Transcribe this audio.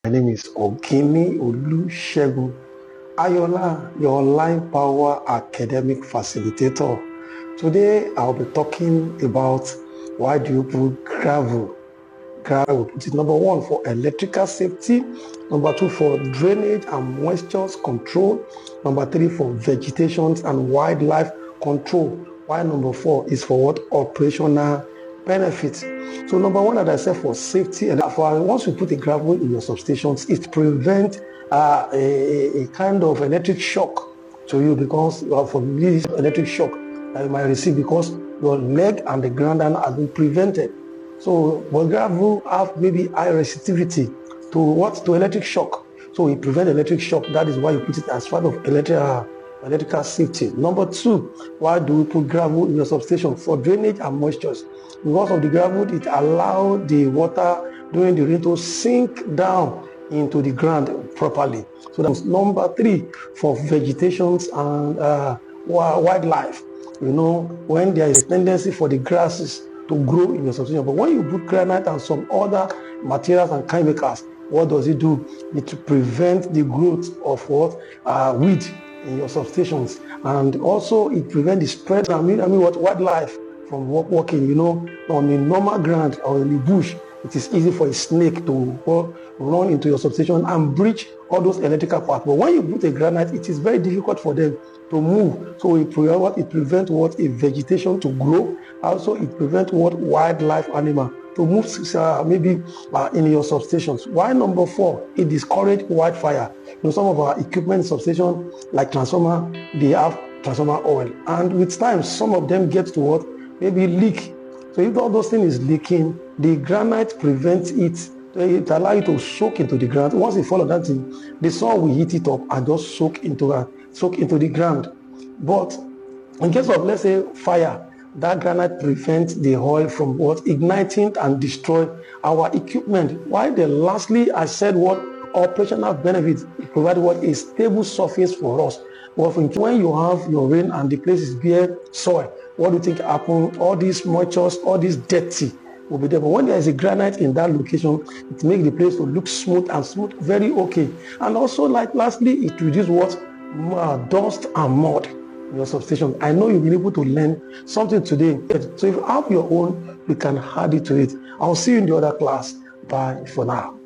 My name is Oginni Ayoola, your online power academic facilitator. Today I'll be talking about why do you put gravel. Gravel, put it number 1 for electrical safety, number 2 for drainage and moisture control, number 3 for vegetation and wildlife control, while number 4 is for what? Operational benefits. So number 1, as I said, for safety, and once you put a gravel in your substations, it prevents a kind of electric shock to you, because from this electric shock that you might receive because your leg and the ground have been prevented. So, but gravel have maybe high resistivity to what? To electric shock. So it prevents electric shock. That is why you put it as part of electrical safety. Number 2, why do we put gravel in your substation? For drainage and moistures. Because of the gravel, it allows the water during the rain to sink down into the ground properly. So that's number 3, for vegetations and wildlife. You know, when there is a tendency for the grasses to grow in your substation, but when you put granite and some other materials and chemicals, what does it do? It prevents the growth of what? Weed in your substations, and also it prevents the spread. Wildlife from walking. You know, on a normal ground or in the bush, it is easy for a snake to run into your substation and breach all those electrical parts. But when you put a granite, it is very difficult for them to move. So it prevents what? A vegetation to grow. Also, it prevents what? Wildlife animal to move maybe in your substations. Why number 4? It discourages wildfire. You know, some of our equipment substation, like transformer, they have transformer oil, and with time, some of them get to what? Maybe leak. So if all those things is leaking, the granite prevents it. So it allows it to soak into the ground. Once it follows that thing, the sun will heat it up and just soak into the ground. But in case of, let's say, fire, that granite prevents the oil from what? Igniting and destroy our equipment. While then lastly, I said what? Operational benefits. It provides what? A stable surface for us. Well, when you have your rain and the place is bare soil, what do you think happens? All these moistures, all this dirty will be there. But when there is a granite in that location, it makes the place to look smooth very okay. And also, like lastly, it reduces what? Dust and mud in your substation. I know you've been able to learn something today. So if you have your own, you can add it to it. I'll see you in the other class. Bye for now.